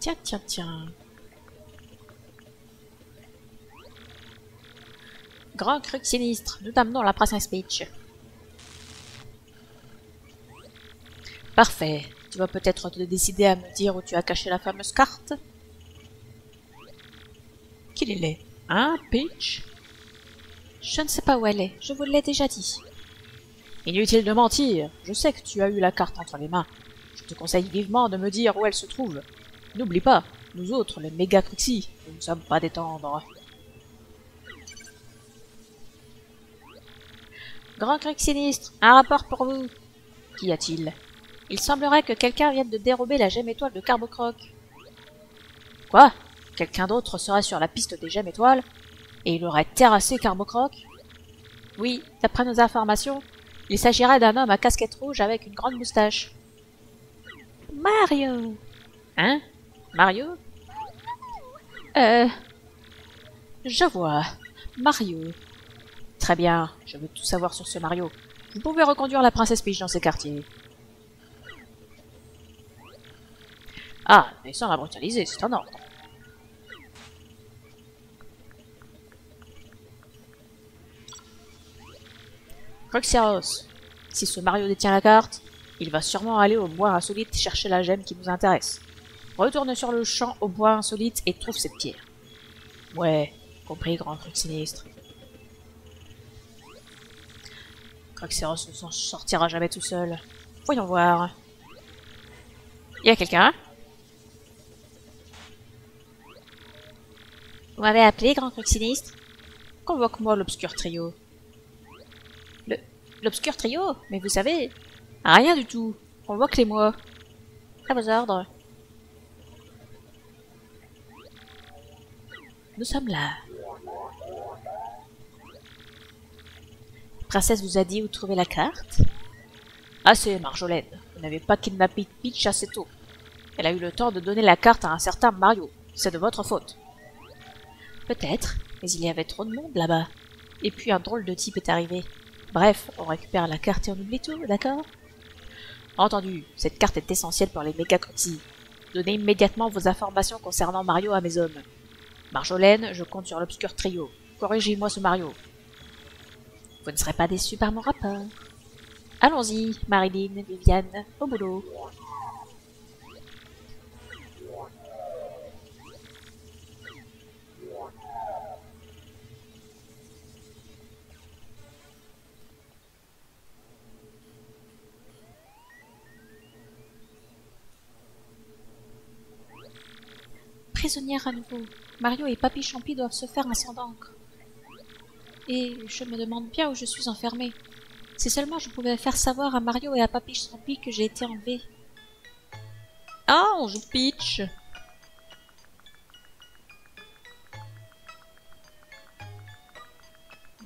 Tiens, tiens, tiens. Grand truc sinistre. Nous t'amenons la princesse Peach. Parfait. Tu vas peut-être te décider à me dire où tu as caché la fameuse carte. Qu'il est? Hein, Peach? Je ne sais pas où elle est. Je vous l'ai déjà dit. Inutile de mentir. Je sais que tu as eu la carte entre les mains. Je te conseille vivement de me dire où elle se trouve. N'oublie pas, nous autres, les méga Crixie, nous ne sommes pas des tendres. Grand Crix sinistre, un rapport pour vous. Qu'y a-t-il? Il semblerait que quelqu'un vienne de dérober la gemme étoile de Carbocroc. Quoi? Quelqu'un d'autre serait sur la piste des gemmes étoiles? Et il aurait terrassé Carbocroc? Oui, d'après nos informations, il s'agirait d'un homme à casquette rouge avec une grande moustache. Mario! Hein? Mario? Je vois. Mario. Très bien, je veux tout savoir sur ce Mario. Vous pouvez reconduire la princesse Peach dans ces quartiers. Ah, mais sans la brutaliser, c'est un ordre. Croxeros, si ce Mario détient la carte, il va sûrement aller au bois insolite chercher la gemme qui nous intéresse. Retourne sur le champ au bois insolite et trouve cette pierre. Ouais, compris, grand truc sinistre. Croxeros ne s'en sortira jamais tout seul. Voyons voir. Y a quelqu'un? Vous m'avez appelé, grand truc sinistre? Convoque-moi l'obscur trio. L'obscur trio? Mais vous savez... Rien du tout. Convoque-les-moi. À vos ordres. Nous sommes là. La princesse vous a dit où trouver la carte? Assez, Marjolaine. Vous n'avez pas kidnappé Peach assez tôt. Elle a eu le temps de donner la carte à un certain Mario. C'est de votre faute. Peut-être, mais il y avait trop de monde là-bas. Et puis un drôle de type est arrivé. Bref, on récupère la carte et on oublie tout, d'accord? Entendu, cette carte est essentielle pour les méga Crixie. Donnez immédiatement vos informations concernant Mario à mes hommes. Marjolaine, je compte sur l'obscur trio. Corrigez-moi ce Mario. Vous ne serez pas déçus par mon rapport. Allons-y, Marilyn, Viviane, au boulot. Prisonnière à nouveau. Mario et Papy Champi doivent se faire un sang d'encre. Et je me demande bien où je suis enfermée. Si seulement je pouvais faire savoir à Mario et à Papy Champi que j'ai été enlevée. Ah, on joue Peach.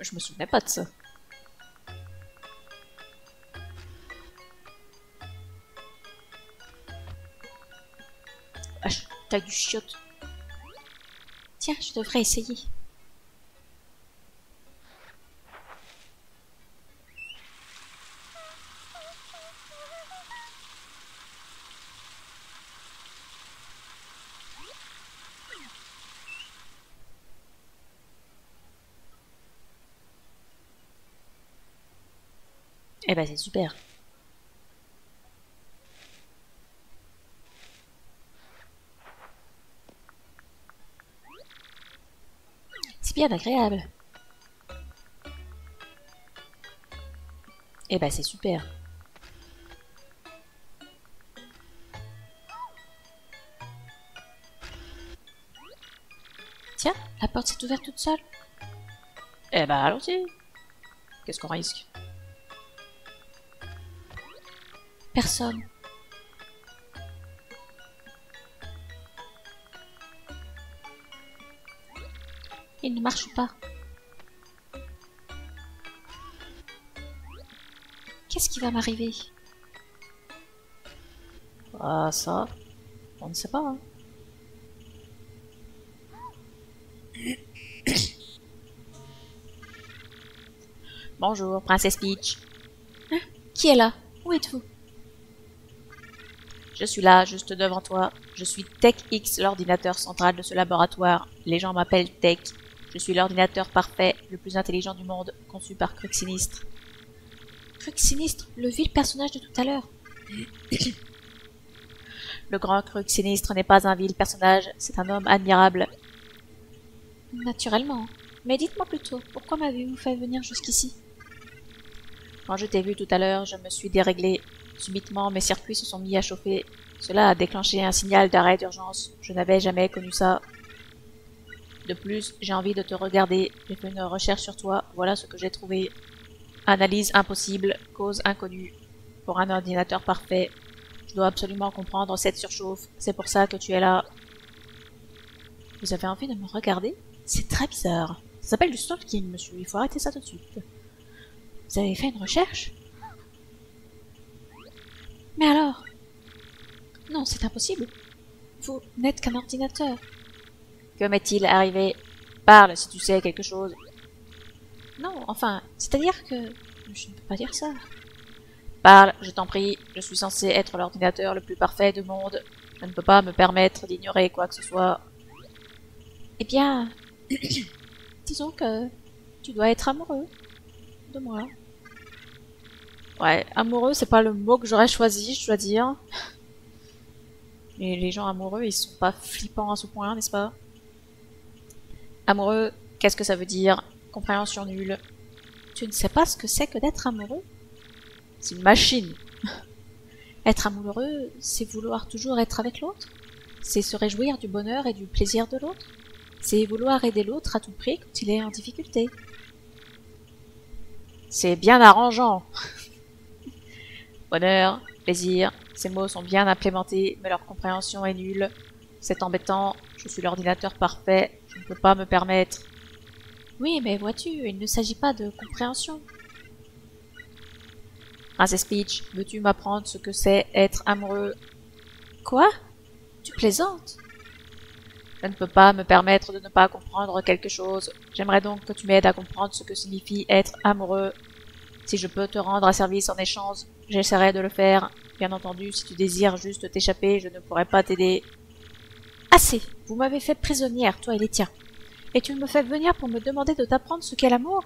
Je me souvenais pas de ça. Vache, t'as du chiotte. Tiens, je devrais essayer. Eh ben c'est super. C'est bien agréable. Eh ben c'est super. Tiens, la porte s'est ouverte toute seule. Eh ben allons-y. Qu'est-ce qu'on risque? Personne. Il ne marche pas. Qu'est-ce qui va m'arriver? Ah ça, on ne sait pas. Hein. Bonjour, princesse Peach. Hein? Qui est là? Où êtes-vous? Je suis là, juste devant toi. Je suis TechX, l'ordinateur central de ce laboratoire. Les gens m'appellent Tech. Je suis l'ordinateur parfait, le plus intelligent du monde, conçu par Crux Sinistre. Crux Sinistre, le vil personnage de tout à l'heure. Le grand Crux Sinistre n'est pas un vil personnage, c'est un homme admirable. Naturellement. Mais dites-moi plutôt, pourquoi m'avez-vous fait venir jusqu'ici? Quand je t'ai vu tout à l'heure, je me suis déréglé. Subitement, mes circuits se sont mis à chauffer. Cela a déclenché un signal d'arrêt d'urgence. Je n'avais jamais connu ça. De plus, j'ai envie de te regarder. J'ai fait une recherche sur toi. Voilà ce que j'ai trouvé. Analyse impossible. Cause inconnue. Pour un ordinateur parfait. Je dois absolument comprendre cette surchauffe. C'est pour ça que tu es là. Vous avez envie de me regarder? C'est très bizarre. Ça s'appelle du stalking, monsieur. Il faut arrêter ça tout de suite. Vous avez fait une recherche? Mais alors? Non, c'est impossible. Vous n'êtes qu'un ordinateur. Que m'est-il arrivé? Parle si tu sais quelque chose. Non, enfin, c'est-à-dire que... Je ne peux pas dire ça. Parle, je t'en prie. Je suis censé être l'ordinateur le plus parfait du monde. Je ne peux pas me permettre d'ignorer quoi que ce soit. Eh bien... disons que... tu dois être amoureux de moi. Ouais, amoureux, c'est pas le mot que j'aurais choisi, je dois dire. Mais les gens amoureux, ils sont pas flippants à ce point, n'est-ce pas? Amoureux, qu'est-ce que ça veut dire? Compréhension nulle. Tu ne sais pas ce que c'est que d'être amoureux? C'est une machine. Être amoureux, c'est vouloir toujours être avec l'autre. C'est se réjouir du bonheur et du plaisir de l'autre. C'est vouloir aider l'autre à tout prix quand il est en difficulté. C'est bien arrangeant. Bonheur, plaisir, ces mots sont bien implémentés, mais leur compréhension est nulle. C'est embêtant, je suis l'ordinateur parfait, je ne peux pas me permettre. Oui, mais vois-tu, il ne s'agit pas de compréhension. Princess Peach, veux-tu m'apprendre ce que c'est être amoureux? Quoi? Tu plaisantes? Je ne peux pas me permettre de ne pas comprendre quelque chose. J'aimerais donc que tu m'aides à comprendre ce que signifie être amoureux. Si je peux te rendre un service en échange, j'essaierai de le faire. Bien entendu, si tu désires juste t'échapper, je ne pourrai pas t'aider. Assez! Vous m'avez fait prisonnière, toi et les tiens. Et tu me fais venir pour me demander de t'apprendre ce qu'est l'amour?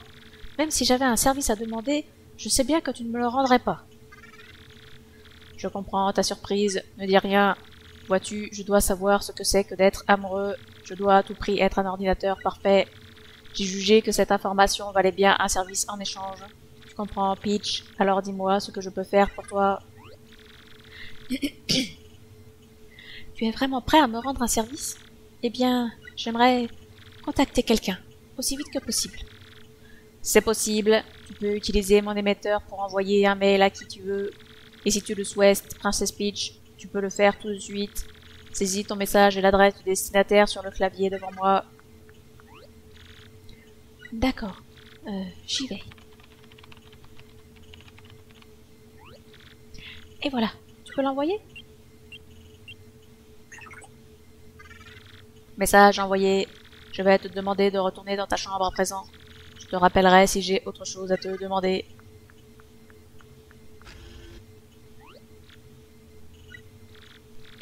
Même si j'avais un service à demander, je sais bien que tu ne me le rendrais pas. Je comprends ta surprise, ne dis rien. Vois-tu, je dois savoir ce que c'est que d'être amoureux. Je dois à tout prix être un ordinateur parfait. J'ai jugé que cette information valait bien un service en échange. Tu comprends, Peach? Alors dis-moi ce que je peux faire pour toi. Tu es vraiment prêt à me rendre un service? Eh bien, j'aimerais contacter quelqu'un, aussi vite que possible. C'est possible. Tu peux utiliser mon émetteur pour envoyer un mail à qui tu veux. Et si tu le souhaites, Princess Peach, tu peux le faire tout de suite. Saisis ton message et l'adresse du destinataire sur le clavier devant moi. D'accord. J'y vais. Et voilà. Tu peux l'envoyer? Message envoyé. Je vais te demander de retourner dans ta chambre à présent. Je te rappellerai si j'ai autre chose à te demander.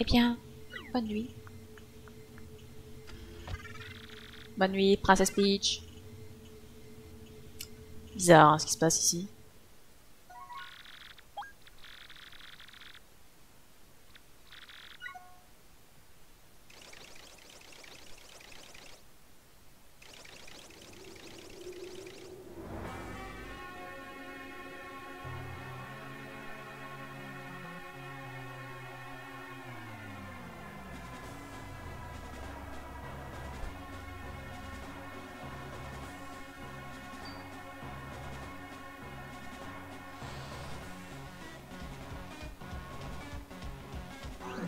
Eh bien, bonne nuit. Bonne nuit, Princess Peach. Bizarre, hein, ce qui se passe ici.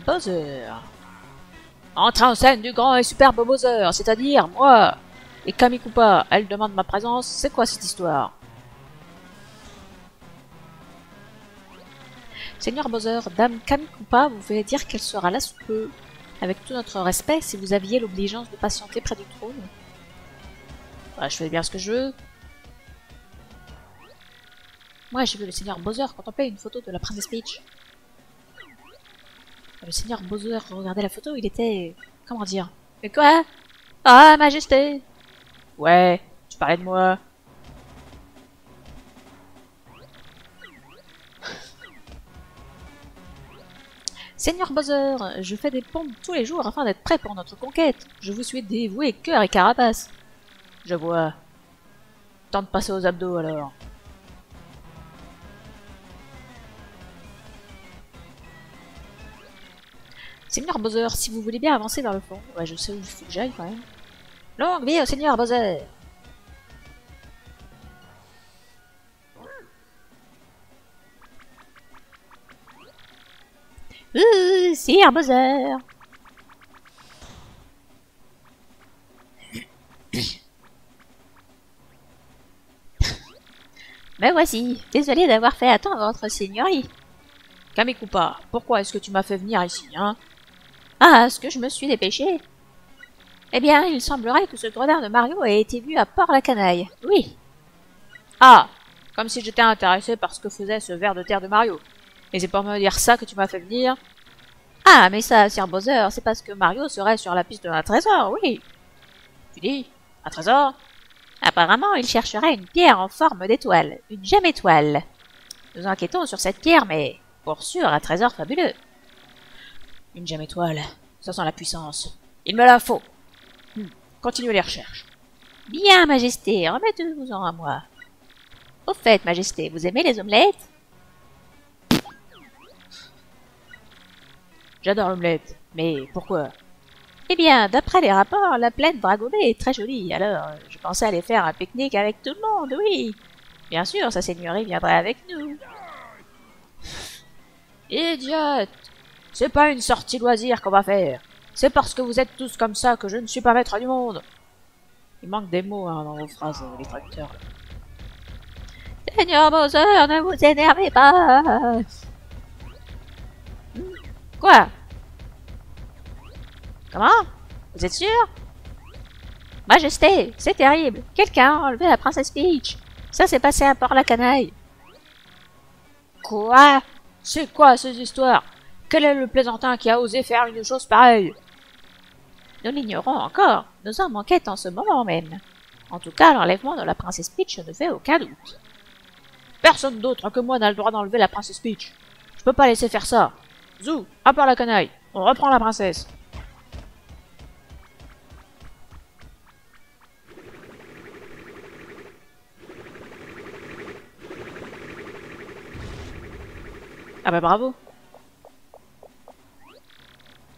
Bowser. Entre en scène du grand et superbe Bowser, c'est-à-dire moi. Et Kamikupa, elle demande ma présence, c'est quoi cette histoire? Seigneur Bowser, Dame Kamikupa vous fait dire qu'elle sera là sous peu. Avec tout notre respect, si vous aviez l'obligeance de patienter près du trône. Bah, je fais bien ce que je veux. Moi, j'ai vu le Seigneur Bowser contempler une photo de la Princess Peach. Quand le seigneur Bowser regardait la photo, il était... Comment dire? Mais quoi? Ah, Majesté! Ouais, tu parlais de moi. Seigneur Bowser, je fais des pompes tous les jours afin d'être prêt pour notre conquête. Je vous suis dévoué cœur et carapace. Je vois. Temps de passer aux abdos alors. Seigneur Bowser, si vous voulez bien avancer vers le fond. Ouais, je sais où il faut que j'aille quand même. Longue vie au Seigneur Bowser! Seigneur Bowser! Me voici, désolé d'avoir fait attendre votre seigneurie. Kamikupa, pourquoi est-ce que tu m'as fait venir ici, hein? Ah, est-ce que je me suis dépêché? Eh bien, il semblerait que ce gredin de Mario ait été vu à Port-la-Canaille. Oui. Ah, comme si j'étais intéressé par ce que faisait ce ver de terre de Mario. Et c'est pour me dire ça que tu m'as fait venir? Ah, mais ça, Sir Bowser, c'est parce que Mario serait sur la piste d'un trésor, oui. Tu dis? Un trésor? Apparemment, il chercherait une pierre en forme d'étoile, une gemme étoile. Nous enquêtons sur cette pierre, mais pour sûr, un trésor fabuleux. Une gemme étoile, ça sent la puissance. Il me la faut. Continuez les recherches. Bien, Majesté, remettez-vous-en à moi. Au fait, Majesté, vous aimez les omelettes? J'adore l'omelette, mais pourquoi? Eh bien, d'après les rapports, la plaine Dragobé est très jolie, alors je pensais aller faire un pique-nique avec tout le monde, oui. Bien sûr, sa seigneurie viendrait avec nous. Idiote! C'est pas une sortie loisir qu'on va faire. C'est parce que vous êtes tous comme ça que je ne suis pas maître du monde. Il manque des mots hein, dans vos phrases, les traducteurs. Seigneur Bowser, ne vous énervez pas. Quoi? Comment? Vous êtes sûr? Majesté, c'est terrible. Quelqu'un a enlevé la princesse Peach. Ça s'est passé à Port-la-Canaille. Quoi? C'est quoi ces histoires? Quel est le plaisantin qui a osé faire une chose pareille? Nous l'ignorons encore. Nous sommes en quête en ce moment même. En tout cas, l'enlèvement de la princesse Peach ne fait aucun doute. Personne d'autre que moi n'a le droit d'enlever la princesse Peach. Je peux pas laisser faire ça. Zou, à Port-la-Canaille. On reprend la princesse. Ah bah bravo.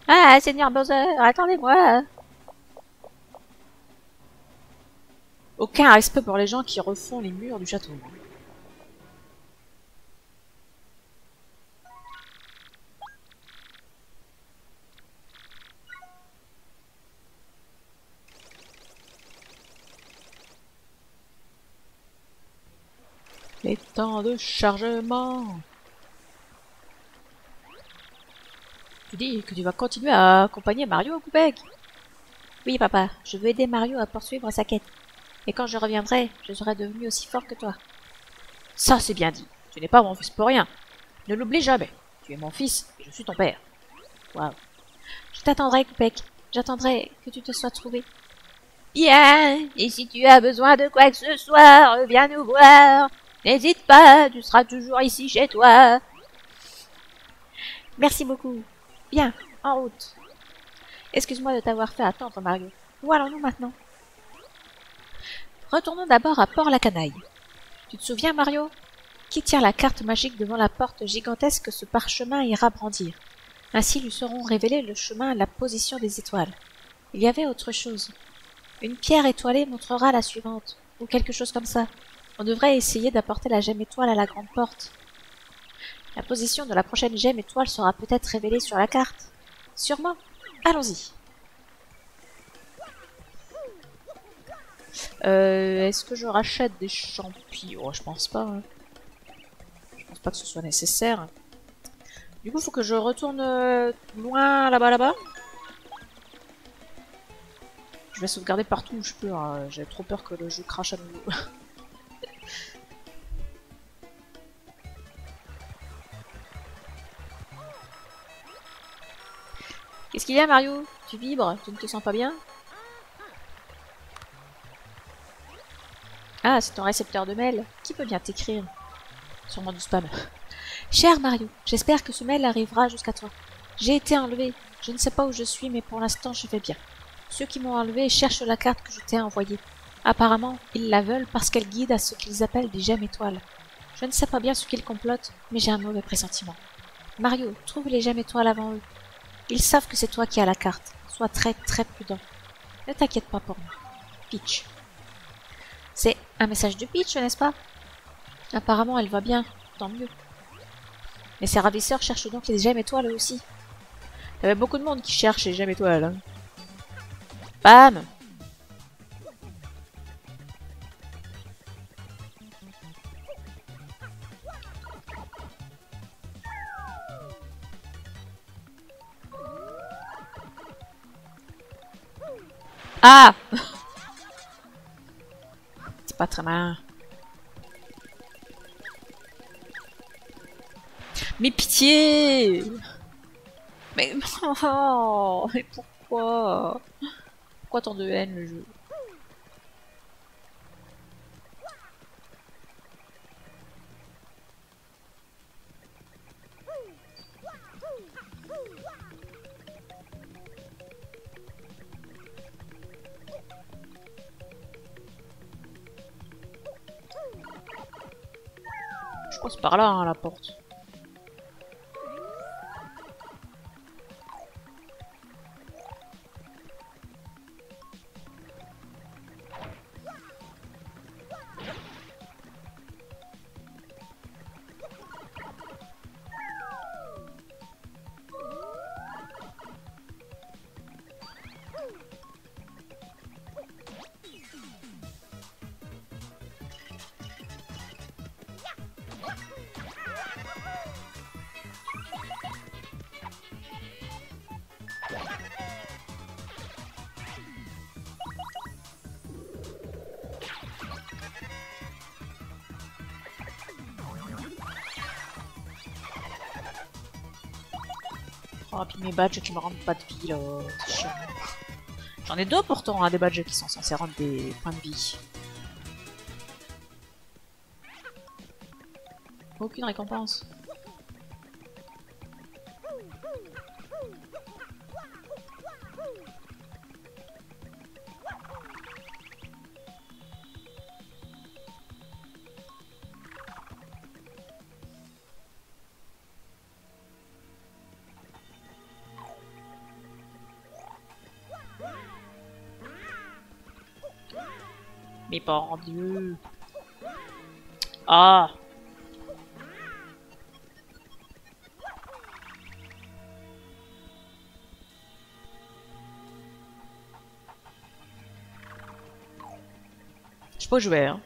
Ah, Seigneur Bowser, attendez-moi. Aucun respect pour les gens qui refont les murs du château. Les temps de chargement. Tu dis que tu vas continuer à accompagner Mario, Koupek? Oui, papa, je veux aider Mario à poursuivre sa quête. Et quand je reviendrai, je serai devenu aussi fort que toi. Ça, c'est bien dit. Tu n'es pas mon fils pour rien. Ne l'oublie jamais. Tu es mon fils et je suis ton père. Waouh. Je t'attendrai, Koupek. J'attendrai que tu te sois trouvé. Bien. Et si tu as besoin de quoi que ce soit, reviens nous voir. N'hésite pas, tu seras toujours ici chez toi. Merci beaucoup. Bien, en route. Excuse-moi de t'avoir fait attendre, Mario. Où allons-nous maintenant? Retournons d'abord à Port-la-Canaille. Tu te souviens, Mario? Qui tire la carte magique devant la porte gigantesque que ce parchemin ira brandir. Ainsi lui seront révélés le chemin et la position des étoiles. Il y avait autre chose. Une pierre étoilée montrera la suivante, ou quelque chose comme ça. On devrait essayer d'apporter la gemme étoile à la grande porte. La position de la prochaine gemme étoile sera peut-être révélée sur la carte. Sûrement. Allons-y. Est-ce que je rachète des champignons? Je pense pas. Hein. Je pense pas que ce soit nécessaire. Du coup, il faut que je retourne loin là-bas. Je vais sauvegarder partout où je peux. Hein. J'ai trop peur que le jeu crache à nouveau. Qu'est-ce qu'il y a, Mario? Tu vibres? Tu ne te sens pas bien? Ah, c'est ton récepteur de mail. Qui peut bien t'écrire? Sûrement du spam. Cher Mario, j'espère que ce mail arrivera jusqu'à toi. J'ai été enlevé. Je ne sais pas où je suis, mais pour l'instant, je vais bien. Ceux qui m'ont enlevé cherchent la carte que je t'ai envoyée. Apparemment, ils la veulent parce qu'elle guide à ce qu'ils appellent des gemmes étoiles. Je ne sais pas bien ce qu'ils complotent, mais j'ai un mauvais pressentiment. Mario, trouve les gemmes étoiles avant eux. Ils savent que c'est toi qui as la carte. Sois très très prudent. Ne t'inquiète pas pour moi. Peach. C'est un message de Peach, n'est-ce pas? Apparemment, elle va bien. Tant mieux. Mais ces ravisseurs cherchent donc les gemmes étoiles eux aussi. Il y avait beaucoup de monde qui cherche les gemmes étoiles. Hein. Bam! Ah! C'est pas très malin. Mais pitié! Mais oh, mais pourquoi? Pourquoi tant de haine le jeu? Je crois que c'est par là, hein, la porte. Oh, puis mes badges qui me rendent pas de vie là, c'est chiant. J'en ai deux pourtant, hein, des badges qui sont censés rendre des points de vie. Aucune récompense. Mais bon Dieu. Ah! Je peux jouer, hein.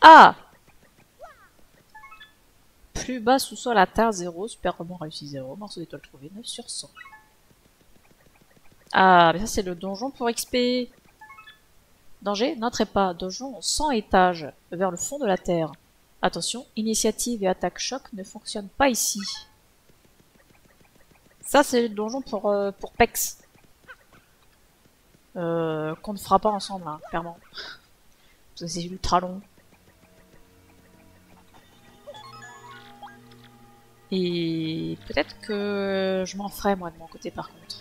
Ah! Plus bas sous-sol à terre 0, super rebond réussi 0, morceau d'étoile trouvé 9 sur 100. Ah, mais ça c'est le donjon pour XP. Danger, n'entrez pas. Donjon 100 étages, vers le fond de la terre. Attention, initiative et attaque choc ne fonctionnent pas ici. Ça c'est le donjon pour Pex. Qu'on ne fera pas ensemble, hein, clairement. Parce que c'est ultra long. Et peut-être que je m'en ferai moi de mon côté par contre.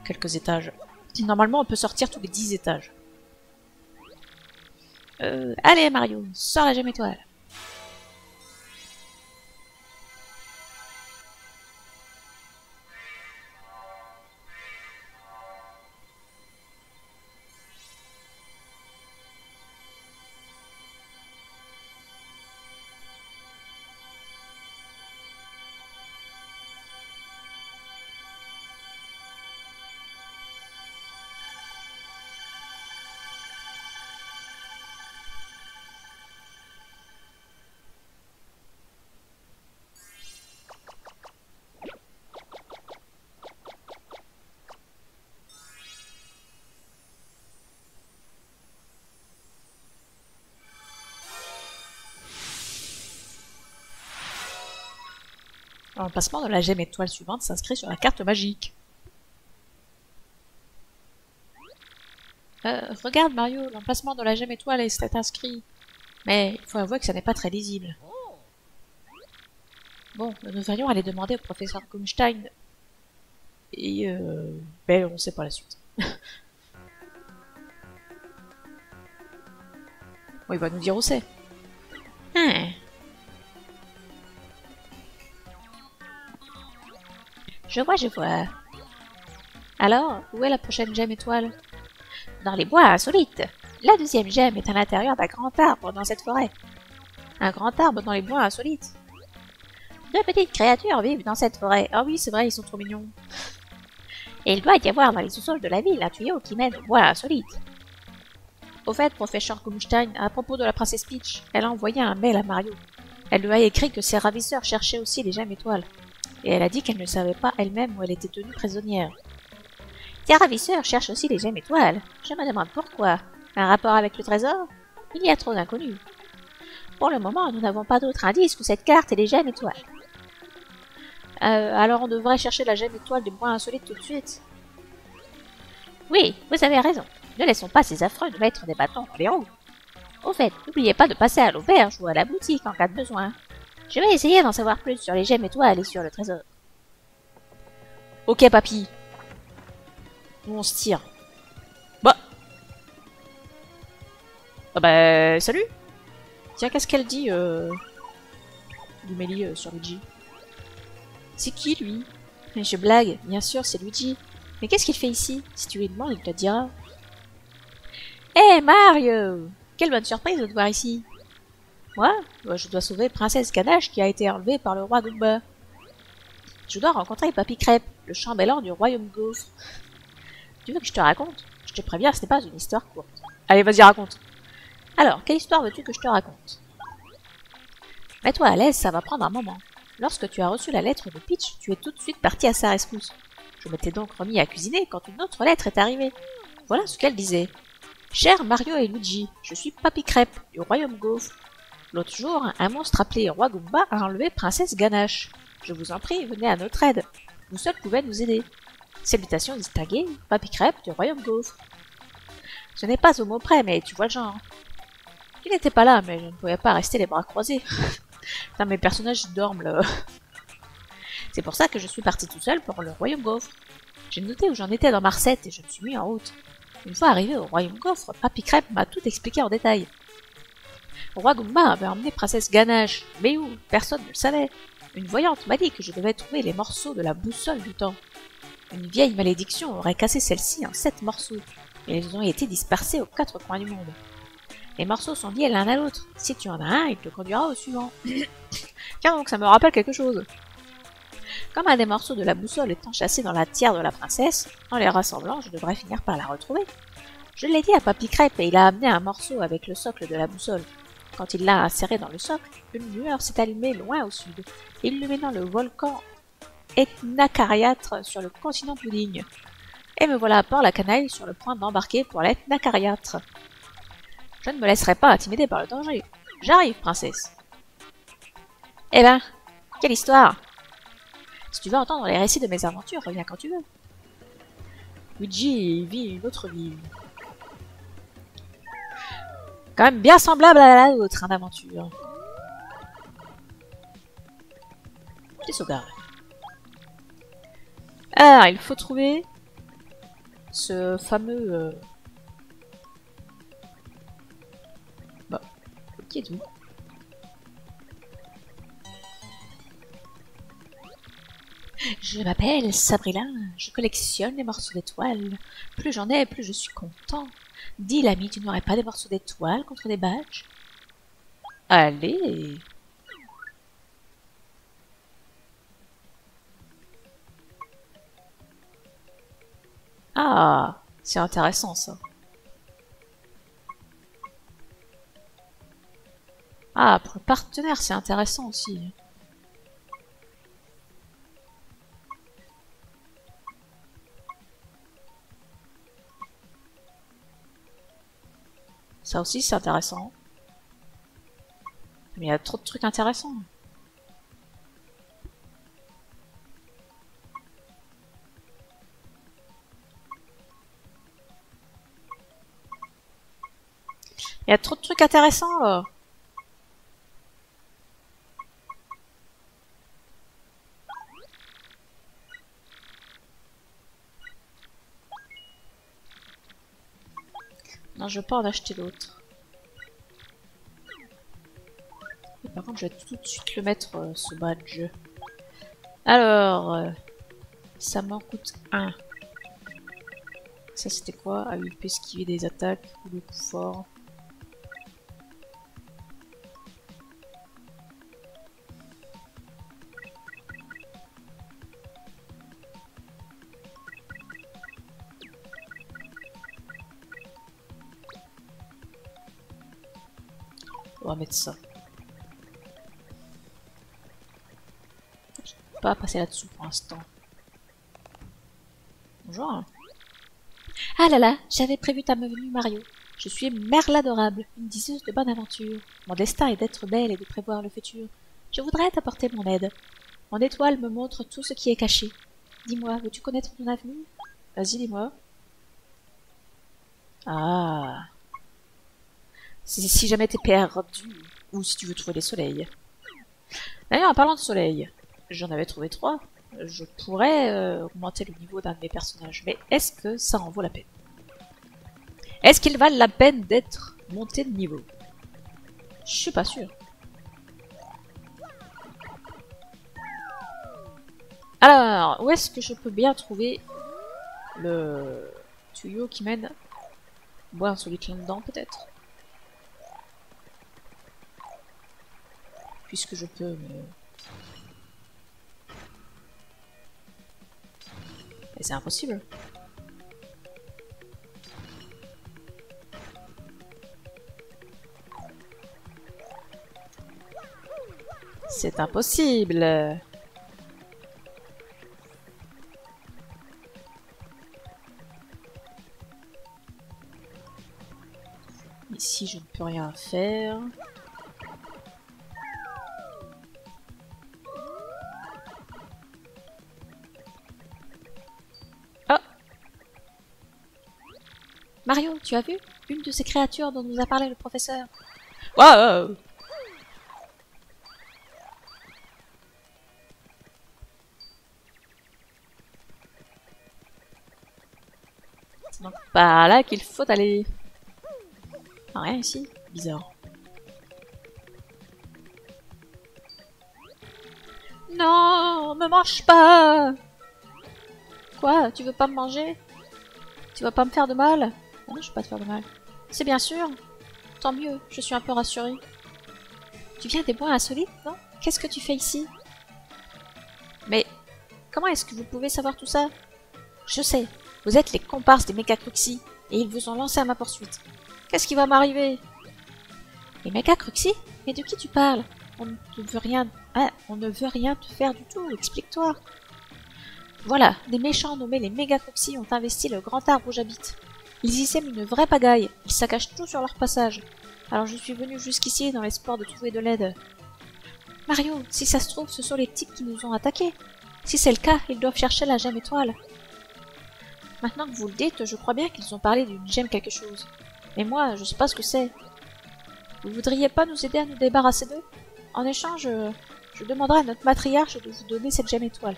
Quelques étages. Normalement on peut sortir tous les 10 étages. Allez Mario, sors la gemme étoile. L'emplacement de la gemme étoile suivante s'inscrit sur la carte magique. Regarde Mario, l'emplacement de la gemme étoile est inscrit. Mais il faut avouer que ça n'est pas très lisible. Bon, nous devrions aller demander au professeur Kumstein. Et ben on sait pas la suite. Bon, il va nous dire où c'est. Je vois. Alors, où est la prochaine gemme étoile? Dans les bois insolites. La deuxième gemme est à l'intérieur d'un grand arbre dans cette forêt. Un grand arbre dans les bois insolites. Deux petites créatures vivent dans cette forêt. Ah oui, c'est vrai, ils sont trop mignons. Et il doit y avoir dans les sous-sols de la ville un tuyau qui mène au bois insolite. Au fait, professeur Kumstein, à propos de la princesse Peach, elle a envoyé un mail à Mario. Elle lui a écrit que ses ravisseurs cherchaient aussi les gemmes étoiles. Et elle a dit qu'elle ne savait pas elle-même où elle était tenue prisonnière. Tes ravisseurs cherchent aussi les gemmes étoiles. Je me demande pourquoi. Un rapport avec le trésor? Il y a trop d'inconnus. Pour le moment, nous n'avons pas d'autre indice que cette carte et les gemmes étoiles. Alors on devrait chercher la gemme étoile des bois insolites tout de suite. Oui, vous avez raison. Ne laissons pas ces affreux nous mettre des bâtons dans les roues. Au fait, n'oubliez pas de passer à l'auberge ou à la boutique en cas de besoin. Je vais essayer d'en savoir plus sur les gemmes étoiles et sur le trésor. Ok, papy. Nous on se tire. Bah. Ah bah, salut. Tiens, qu'est-ce qu'elle dit, Lumélie sur Luigi? C'est qui, lui? Je blague, bien sûr, c'est Luigi. Mais qu'est-ce qu'il fait ici? Si tu lui demandes, il te dira. Hé, Mario! Quelle bonne surprise de te voir ici. Moi, je dois sauver Princesse Ganache qui a été enlevée par le roi Goomba. Je dois rencontrer Papy Crêpe, le chambellan du royaume Gauche. Tu veux que je te raconte? Je te préviens, ce n'est pas une histoire courte. Allez, vas-y, raconte. Alors, quelle histoire veux-tu que je te raconte? Mets-toi à l'aise, ça va prendre un moment. Lorsque tu as reçu la lettre de Peach, tu es tout de suite parti à sa rescousse. Je m'étais donc remis à cuisiner quand une autre lettre est arrivée. Voilà ce qu'elle disait. Cher Mario et Luigi, je suis Papy Crêpe, du royaume Gaufre. L'autre jour, un monstre appelé Roi Goomba a enlevé Princesse Ganache. Je vous en prie, venez à notre aide. Vous seuls pouvez nous aider. Salutations distinguées, Papy Crêpe du royaume Gaufre. Ce n'est pas au mot près, mais tu vois le genre. Tu n'étais pas là, mais je ne pouvais pas rester les bras croisés. Putain, mes personnages dorment là. C'est pour ça que je suis parti tout seul pour le royaume Gaufre. J'ai noté où j'en étais dans ma recette et je me suis mis en route. Une fois arrivé au royaume Gaufre, Papy Crêpe m'a tout expliqué en détail. Le roi Goomba avait emmené Princesse Ganache, mais où? Personne ne le savait. Une voyante m'a dit que je devais trouver les morceaux de la boussole du temps. Une vieille malédiction aurait cassé celle-ci en 7 morceaux, et ils ont été dispersés aux 4 coins du monde. Les morceaux sont liés l'un à l'autre. Si tu en as un, il te conduira au suivant. Tiens donc, ça me rappelle quelque chose. Comme un des morceaux de la boussole est enchâssé dans la tiare de la princesse, en les rassemblant, je devrais finir par la retrouver. Je l'ai dit à Papy Crêpe et il a amené un morceau avec le socle de la boussole. Quand il l'a inséré dans le socle, une lueur s'est allumée loin au sud, illuminant le volcan Ethnacariâtre sur le continent Pudding. Et me voilà à port la canaille sur le point d'embarquer pour l'Ethnacariâtre. Je ne me laisserai pas intimider par le danger. J'arrive, princesse. Eh ben, quelle histoire! Si tu veux entendre les récits de mes aventures, reviens quand tu veux. Luigi vit une autre vie. Quand même bien semblable à la nôtre, hein, d'aventure. Des sauvegardes. Alors, il faut trouver ce fameux... Bah, qui est tout. Je m'appelle Sabrina, je collectionne les morceaux d'étoiles. Plus j'en ai, plus je suis content. Dis l'ami, tu n'aurais pas des morceaux d'étoiles contre des badges? Allez. Ah, c'est intéressant ça. Ah, pour le partenaire, c'est intéressant aussi. Ça aussi, c'est intéressant. Mais il y a trop de trucs intéressants. Il y a trop de trucs intéressants là. Non, je veux pas en acheter d'autres. Par contre, je vais tout de suite le mettre, ce badge. Alors, ça m'en coûte 1. Ça, c'était quoi? Ah oui, il peut esquiver des attaques ou des coups forts. On va mettre ça. Je peux pas passer là-dessous pour l'instant. Bonjour. Ah là là, j'avais prévu ta venue, Mario. Je suis Merle adorable, une diseuse de bonne aventure. Mon destin est d'être belle et de prévoir le futur. Je voudrais t'apporter mon aide. Mon étoile me montre tout ce qui est caché. Dis-moi, veux-tu connaître ton avenir? Vas-y, dis-moi. Ah. Si jamais t'es perdu, ou si tu veux trouver des soleils. D'ailleurs, en parlant de soleil, j'en avais trouvé 3. Je pourrais augmenter le niveau d'un de mes personnages, mais est-ce que ça en vaut la peine? Est-ce qu'ils valent la peine d'être montés de niveau? Je suis pas sûre. Alors, où est-ce que je peux bien trouver le tuyau qui mène boire un solide là-dedans, peut-être? Puisque je peux me... Mais c'est impossible. C'est impossible. Ici, je ne peux rien faire. Oh! Mario, tu as vu? Une de ces créatures dont nous a parlé le professeur. Waouh! C'est donc par là qu'il faut aller. Ah, rien ici? Bizarre. Non, me mange pas! Quoi? Tu veux pas me manger? Tu vas pas me faire de mal? Ah non, je vais pas te faire de mal. C'est bien sûr. Tant mieux, je suis un peu rassurée. Tu viens des bois insolites, non? Qu'est-ce que tu fais ici? Mais comment est-ce que vous pouvez savoir tout ça? Je sais, vous êtes les comparses des Megacruxy, et ils vous ont lancé à ma poursuite. Qu'est-ce qui va m'arriver? Les Megacruxy? Mais de qui tu parles? On ne veut rien... Ah, on ne veut rien te faire du tout, explique-toi. Voilà, des méchants nommés les Megacruxy ont investi le grand arbre où j'habite. Ils y sèment une vraie pagaille, ils saccagent tout sur leur passage. Alors je suis venue jusqu'ici dans l'espoir de trouver de l'aide. Mario, si ça se trouve, ce sont les types qui nous ont attaqués. Si c'est le cas, ils doivent chercher la gemme étoile. Maintenant que vous le dites, je crois bien qu'ils ont parlé d'une gemme quelque chose. Mais moi, je sais pas ce que c'est. Vous voudriez pas nous aider à nous débarrasser d'eux? En échange, je demanderai à notre matriarche de vous donner cette gemme étoile.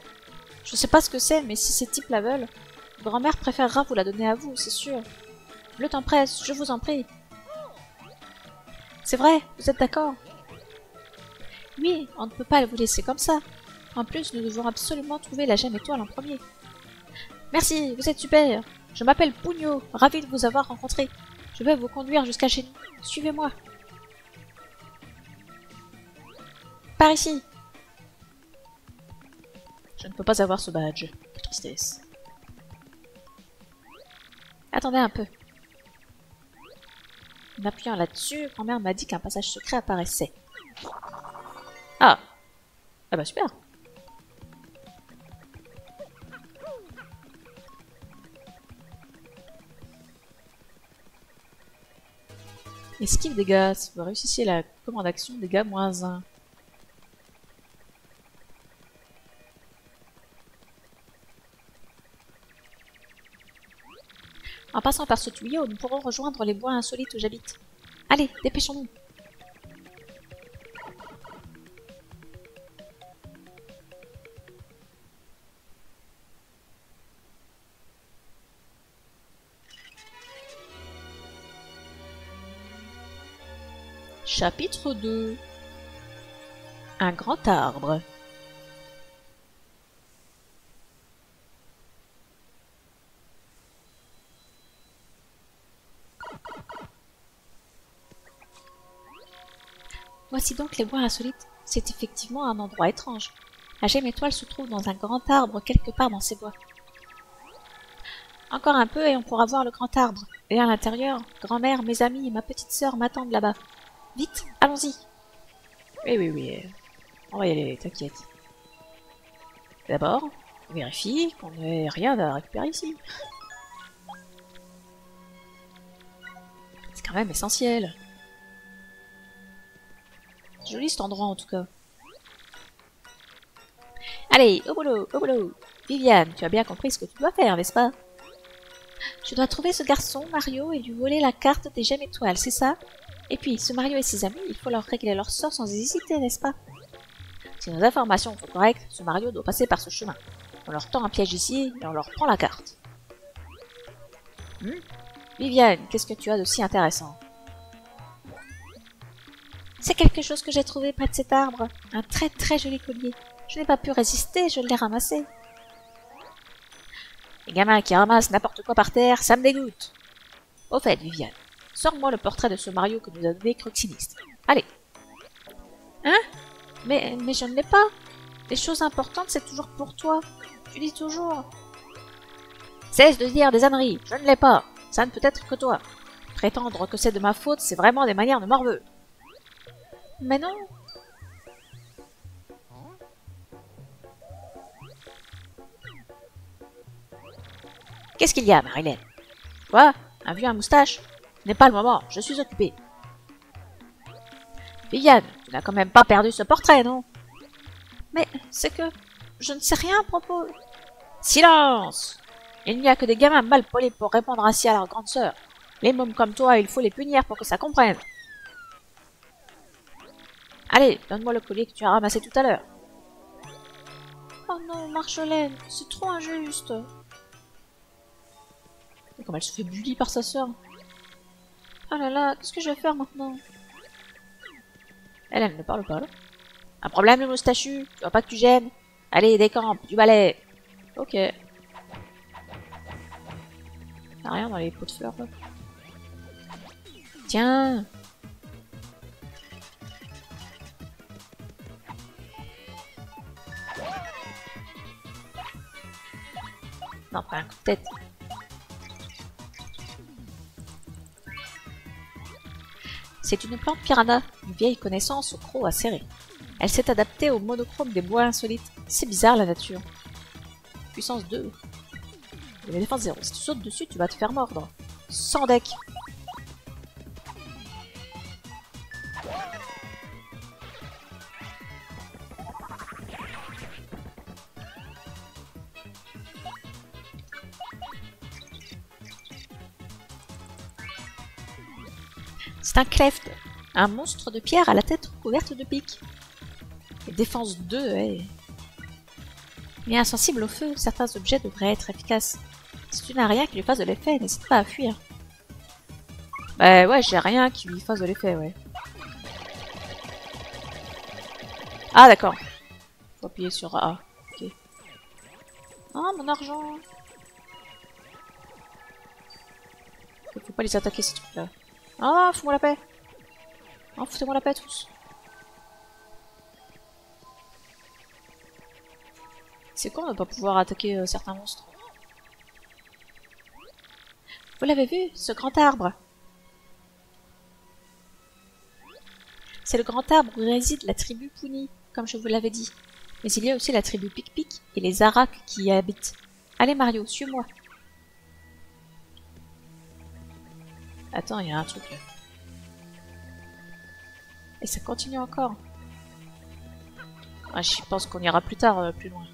Je sais pas ce que c'est, mais si ces types la veulent, grand-mère préférera vous la donner à vous, c'est sûr. Le temps presse, je vous en prie. C'est vrai, vous êtes d'accord? Oui, on ne peut pas vous laisser comme ça. En plus, nous devons absolument trouver la gemme étoile en premier. Merci, vous êtes super. Je m'appelle Pugno, ravi de vous avoir rencontré. Je vais vous conduire jusqu'à chez nous. Suivez-moi. Par ici. Je ne peux pas avoir ce badge. Quelle tristesse. Attendez un peu. En appuyant là-dessus, grand-mère m'a dit qu'un passage secret apparaissait. Ah! Ah bah super! Esquive dégâts. Si vous réussissez la commande action, dégâts -1. En passant par ce tuyau, nous pourrons rejoindre les bois insolites où j'habite. Allez, dépêchons-nous. Chapitre 2. Un grand arbre. Voici donc les bois insolites. C'est effectivement un endroit étrange. La gemme étoile se trouve dans un grand arbre quelque part dans ces bois. Encore un peu et on pourra voir le grand arbre. Et à l'intérieur, grand-mère, mes amis et ma petite sœur m'attendent là-bas. Vite, allons-y. Oui. On va y aller, t'inquiète. D'abord, on vérifie qu'on n'ait rien à récupérer ici. C'est quand même essentiel. Joli cet endroit en tout cas. Allez, au boulot, au boulot. Viviane, tu as bien compris ce que tu dois faire, n'est-ce pas? Je dois trouver ce garçon, Mario, et lui voler la carte des gemmes étoiles, c'est ça? Et puis, ce Mario et ses amis, il faut leur régler leur sort sans hésiter, n'est-ce pas? Si nos informations sont correctes, ce Mario doit passer par ce chemin. On leur tend un piège ici et on leur prend la carte. Viviane, qu'est-ce que tu as de si intéressant? C'est quelque chose que j'ai trouvé près de cet arbre. Un très très joli collier. Je n'ai pas pu résister, je l'ai ramassé. Les gamins qui ramassent n'importe quoi par terre, ça me dégoûte. Au fait, Viviane, sors-moi le portrait de ce Mario que nous a donné Cruxiniste. Allez. Hein? Mais je ne l'ai pas. Les choses importantes, c'est toujours pour toi. Tu dis toujours. Cesse de dire des âneries, je ne l'ai pas. Ça ne peut être que toi. Prétendre que c'est de ma faute, c'est vraiment des manières de morveux. Mais non. Qu'est-ce qu'il y a, Marilyn? Quoi? Un vieux à moustache? Ce n'est pas le moment, je suis occupée. Viviane, tu n'as quand même pas perdu ce portrait, non? Mais c'est que je ne sais rien à propos. Silence! Il n'y a que des gamins mal polis pour répondre ainsi à leur grande sœur. Les mômes comme toi, il faut les punir pour que ça comprenne. Allez, donne-moi le collier que tu as ramassé tout à l'heure. Oh non, Marjolaine, c'est trop injuste. Comme elle se fait bully par sa sœur. Oh là là, qu'est-ce que je vais faire maintenant? Elle ne parle pas, là. Un problème, le moustachu? Tu vois pas que tu gênes? Allez, décampe, du balai. Ok. Y'a rien dans les pots de fleurs, là. Tiens. Non, prends un coup de tête. C'est une plante piranha, une vieille connaissance au croc acéré. Elle s'est adaptée au monochrome des bois insolites. C'est bizarre la nature. Puissance 2. Et la défense 0. Si tu sautes dessus, tu vas te faire mordre. Sans deck. C'est un cleft, un monstre de pierre à la tête recouverte de pics. Et défense 2, hey. Mais insensible au feu, certains objets devraient être efficaces. Si tu n'as rien qui lui fasse de l'effet, n'hésite pas à fuir. Bah ouais, j'ai rien qui lui fasse de l'effet, ouais. Ah d'accord. Faut appuyer sur A. Ok. Ah, mon argent. Faut pas les attaquer ces trucs-là. Ah, fous-moi la paix. Ah, foutez-moi la paix tous. C'est con de ne pas pouvoir attaquer certains monstres. Vous l'avez vu, ce grand arbre? C'est le grand arbre où réside la tribu Puni, comme je vous l'avais dit. Mais il y a aussi la tribu Pic-Pic et les Aracs qui y habitent. Allez Mario, suis-moi. Attends, il y a un truc là. Et ça continue encore. Ah, je pense qu'on ira plus tard, plus loin.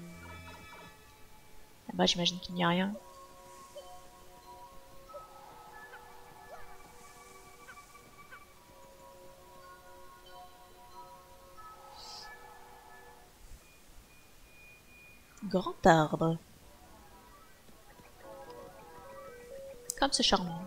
Là-bas, j'imagine qu'il n'y a rien. Grand arbre. Comme c'est charmant.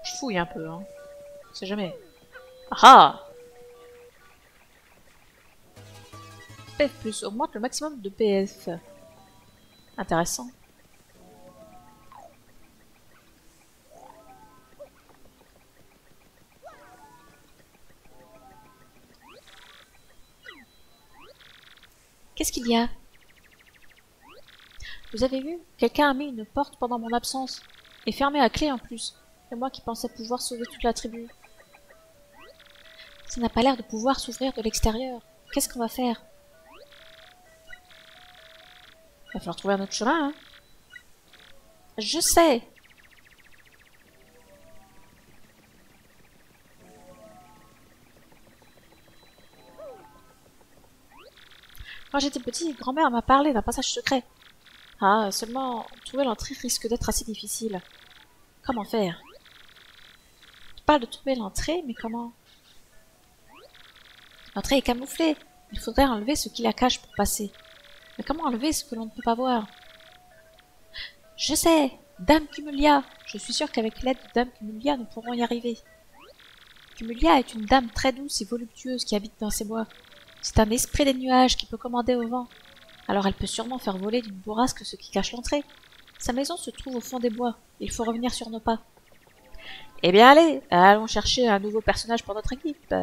Je fouille un peu, hein. On sait jamais. Ah! PF plus augmente le maximum de PF. Intéressant. Qu'est-ce qu'il y a? Vous avez vu? Quelqu'un a mis une porte pendant mon absence. Et fermée à clé en plus. C'est moi qui pensais pouvoir sauver toute la tribu. Ça n'a pas l'air de pouvoir s'ouvrir de l'extérieur. Qu'est-ce qu'on va faire? Il va falloir trouver un autre chemin, hein. Je sais! Quand j'étais petit, grand-mère m'a parlé d'un passage secret. Ah, seulement, trouver l'entrée risque d'être assez difficile. Comment faire? Tu parles de trouver l'entrée, mais comment? L'entrée est camouflée. Il faudrait enlever ce qui la cache pour passer. Mais comment enlever ce que l'on ne peut pas voir? Je sais! Dame Cumulia! Je suis sûre qu'avec l'aide de Dame Cumulia, nous pourrons y arriver. Cumulia est une dame très douce et voluptueuse qui habite dans ces bois. C'est un esprit des nuages qui peut commander au vent. Alors elle peut sûrement faire voler d'une bourrasque ce qui cache l'entrée. Sa maison se trouve au fond des bois. Il faut revenir sur nos pas. Eh bien allez, allons chercher un nouveau personnage pour notre équipe.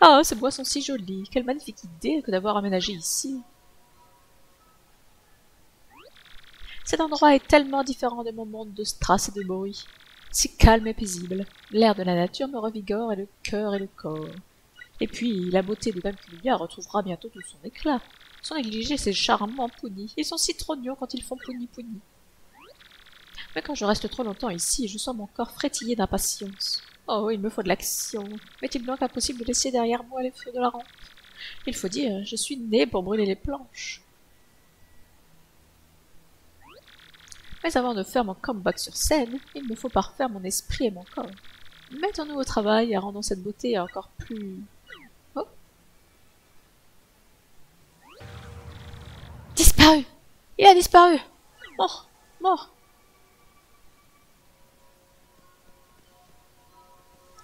Ah, ces bois sont si jolis. Quelle magnifique idée que d'avoir aménagé ici. Cet endroit est tellement différent de mon monde de strass et de bruit. Si calme et paisible. L'air de la nature me revigore et le cœur et le corps. Et puis, la beauté de Dame Cumulia retrouvera bientôt tout son éclat. Sans négliger ces charmants pounis. Ils sont si trogneux quand ils font pouni-pouni. Mais quand je reste trop longtemps ici, je sens mon corps frétiller d'impatience. Oh, il me faut de l'action. M'est-il donc impossible de laisser derrière moi les feux de la rampe? Il faut dire, je suis né pour brûler les planches. Mais avant de faire mon comeback sur scène, il me faut parfaire mon esprit et mon corps. Mettons-nous au travail et rendons cette beauté encore plus... Oh! Disparu! Il a disparu! Mort! Mort!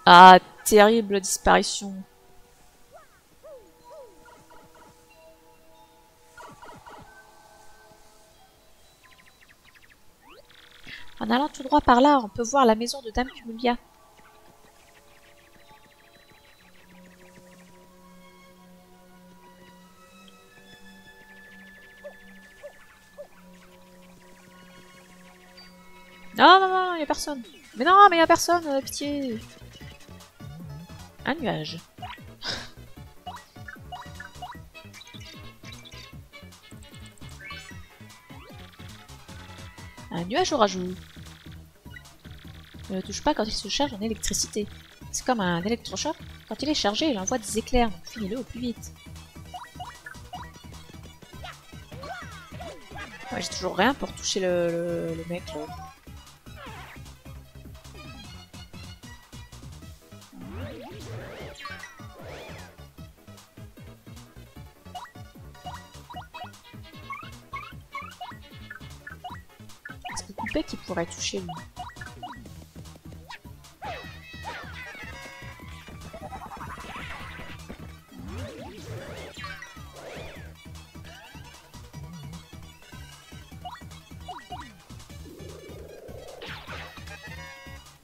Ah, terrible disparition. En allant tout droit par là, on peut voir la maison de Dame Cumulia. Non, non, non, y a personne. Mais non, mais y a personne, pitié. Un nuage. Un nuage orageux. Ne le touche pas quand il se charge en électricité. C'est comme un électrochoc. Quand il est chargé, il envoie des éclairs. Finis-le au plus vite. Ouais, j'ai toujours rien pour toucher le mec là. Est-ce que coupé qui pourrait toucher lui?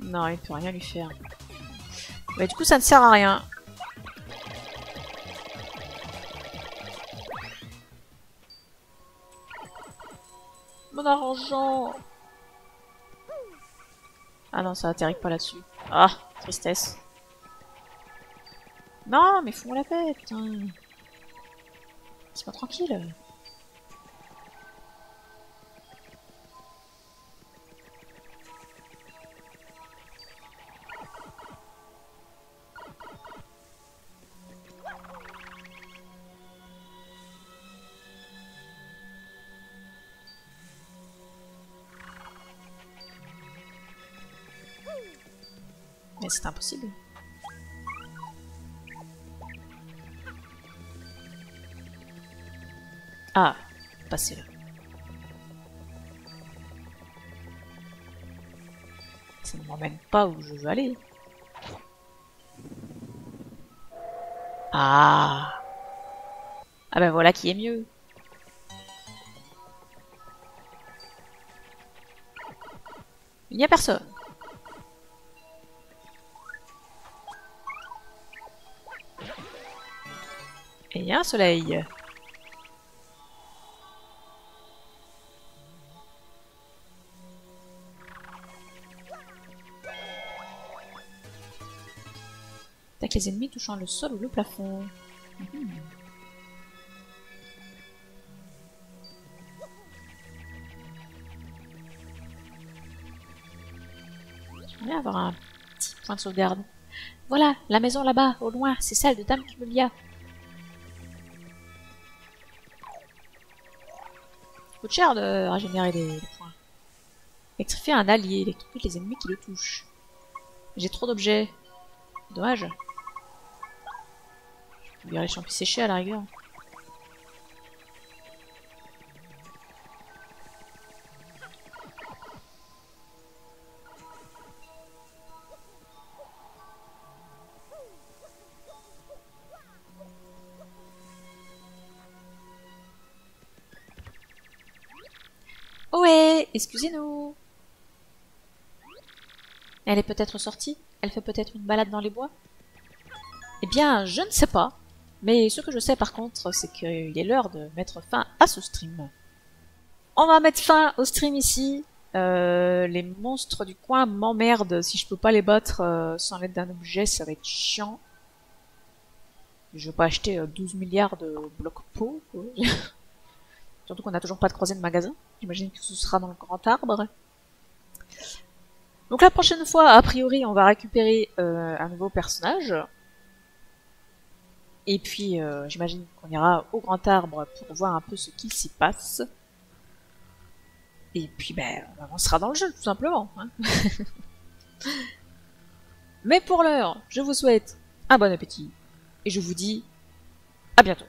Non, il peut rien lui faire. Mais du coup, ça ne sert à rien. Mon argent! Ah non, ça atterrit pas là-dessus. Ah, tristesse. Non, mais fous la paix, putain. C'est pas tranquille. Mais c'est impossible. Ah, passer là. Ça ne m'emmène pas où je veux aller. Ah. Ah ben voilà qui est mieux. Il n'y a personne. Et il y a un soleil. Attaque les ennemis touchant le sol ou le plafond. J'aimerais avoir un petit point de sauvegarde. Voilà, la maison là-bas, au loin, c'est celle de Dame Kimelia. Coûte cher de régénérer les points. Électrifier un allié, électrocute les ennemis qui le touchent. J'ai trop d'objets. Dommage. Je peux virer les champignons séchés à la rigueur. Ohé, excusez-nous. Elle est peut-être sortie? Elle fait peut-être une balade dans les bois? Eh bien, je ne sais pas. Mais ce que je sais par contre, c'est qu'il est l'heure de mettre fin à ce stream. On va mettre fin au stream ici. Les monstres du coin m'emmerdent. Si je peux pas les battre sans l'aide d'un objet, ça va être chiant. Je vais pas acheter 12 milliards de blocs peau. Surtout qu'on n'a toujours pas de croisée de magasin. J'imagine que ce sera dans le grand arbre. Donc la prochaine fois, a priori, on va récupérer un nouveau personnage. Et puis, j'imagine qu'on ira au grand arbre pour voir un peu ce qu'il s'y passe. Et puis, ben, on avancera dans le jeu, tout simplement. Hein. Mais pour l'heure, je vous souhaite un bon appétit. Et je vous dis à bientôt.